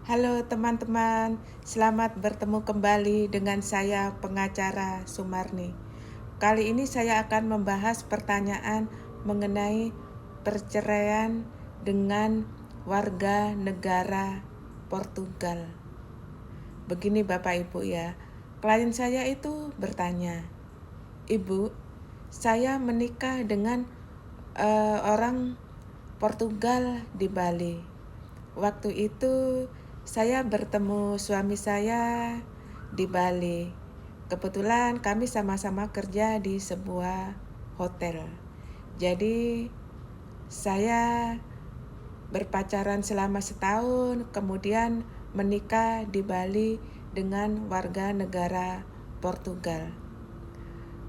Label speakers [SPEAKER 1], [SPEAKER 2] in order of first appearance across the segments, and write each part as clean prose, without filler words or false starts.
[SPEAKER 1] Halo teman-teman, selamat bertemu kembali dengan saya pengacara Sumarni. Kali ini saya akan membahas pertanyaan mengenai perceraian dengan warga negara Portugal. Begini Bapak Ibu ya, klien saya itu bertanya, "Ibu, saya menikah dengan orang Portugal di Bali. Waktu itu saya bertemu suami saya di Bali. Kebetulan kami sama-sama kerja di sebuah hotel. Jadi saya berpacaran selama setahun, kemudian menikah di Bali dengan warga negara Portugal.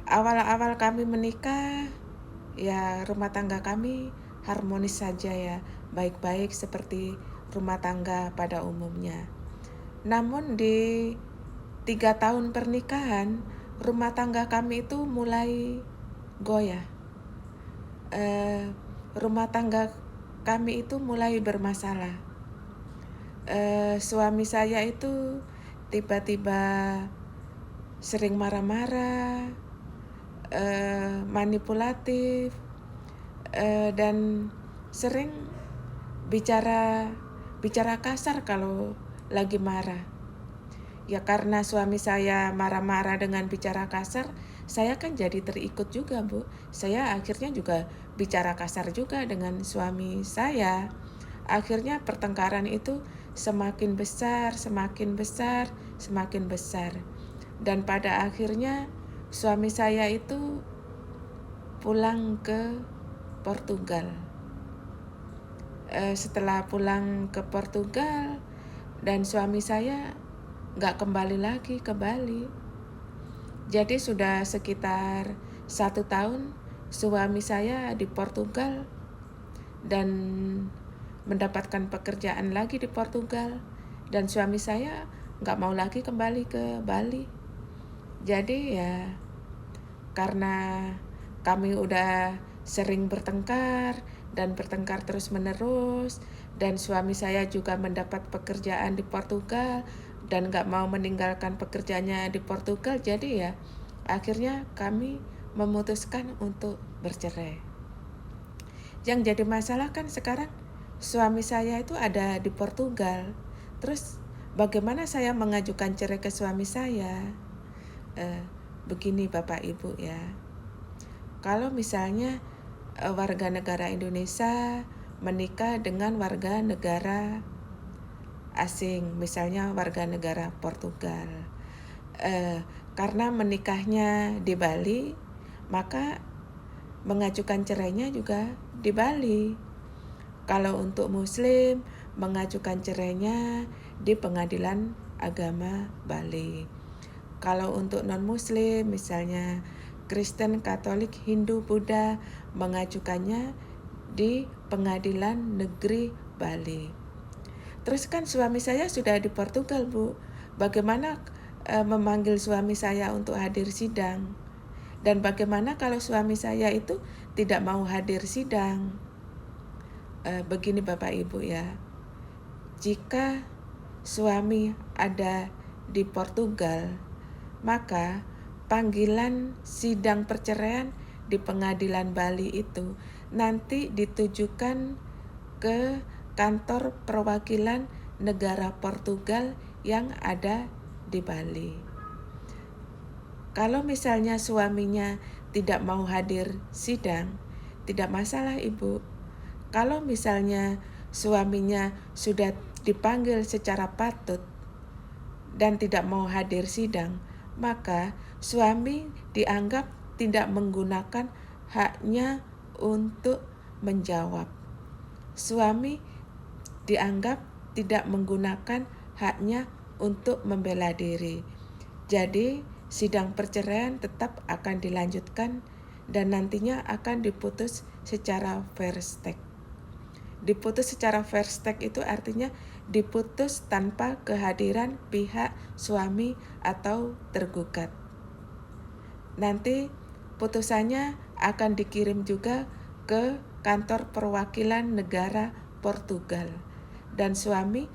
[SPEAKER 1] Awal-awal kami menikah, ya rumah tangga kami harmonis saja ya, baik-baik seperti rumah tangga pada umumnya. Namun di 3 tahun pernikahan, rumah tangga kami itu mulai goyah. Rumah tangga kami itu mulai bermasalah. Suami saya itu tiba-tiba sering marah-marah, manipulatif, dan sering bicara kasar kalau lagi marah. Ya karena suami saya marah-marah dengan bicara kasar, saya kan jadi terikut juga, Bu. Saya akhirnya juga bicara kasar juga dengan suami saya. Akhirnya pertengkaran itu semakin besar, semakin besar, semakin besar. Dan pada akhirnya suami saya itu pulang ke Portugal. Setelah pulang ke Portugal dan suami saya nggak kembali lagi ke Bali. Jadi sudah sekitar 1 tahun suami saya di Portugal dan mendapatkan pekerjaan lagi di Portugal, dan suami saya nggak mau lagi kembali ke Bali. Jadi ya karena kami udah sering bertengkar dan bertengkar terus-menerus, dan suami saya juga mendapat pekerjaan di Portugal dan gak mau meninggalkan pekerjaannya di Portugal, jadi ya akhirnya kami memutuskan untuk bercerai. Yang jadi masalah kan sekarang suami saya itu ada di Portugal. Terus bagaimana saya mengajukan cerai ke suami saya? Begini Bapak Ibu ya. Kalau misalnya warga negara Indonesia menikah dengan warga negara asing, misalnya warga negara Portugal, karena menikahnya di Bali, maka mengajukan cerainya juga di Bali. Kalau untuk Muslim, mengajukan cerainya di Pengadilan Agama Bali. Kalau untuk non-Muslim, misalnya Kristen, Katolik, Hindu, Buddha, mengajukannya di Pengadilan Negeri Bali. Terus kan suami saya sudah di Portugal, Bu. Bagaimana memanggil suami saya untuk hadir sidang? Dan bagaimana kalau suami saya itu tidak mau hadir sidang? Begini Bapak Ibu ya. Jika suami ada di Portugal, maka panggilan sidang perceraian di Pengadilan Bali itu nanti ditujukan ke kantor perwakilan negara Portugal yang ada di Bali. Kalau misalnya suaminya tidak mau hadir sidang, tidak masalah Ibu. Kalau misalnya suaminya sudah dipanggil secara patut dan tidak mau hadir sidang, maka suami dianggap tidak menggunakan haknya untuk menjawab. Suami dianggap tidak menggunakan haknya untuk membela diri. Jadi, sidang perceraian tetap akan dilanjutkan dan nantinya akan diputus secara fair stake. Diputus secara fair stake itu artinya diputus tanpa kehadiran pihak suami atau tergugat. Nanti putusannya akan dikirim juga ke kantor perwakilan negara Portugal, dan suami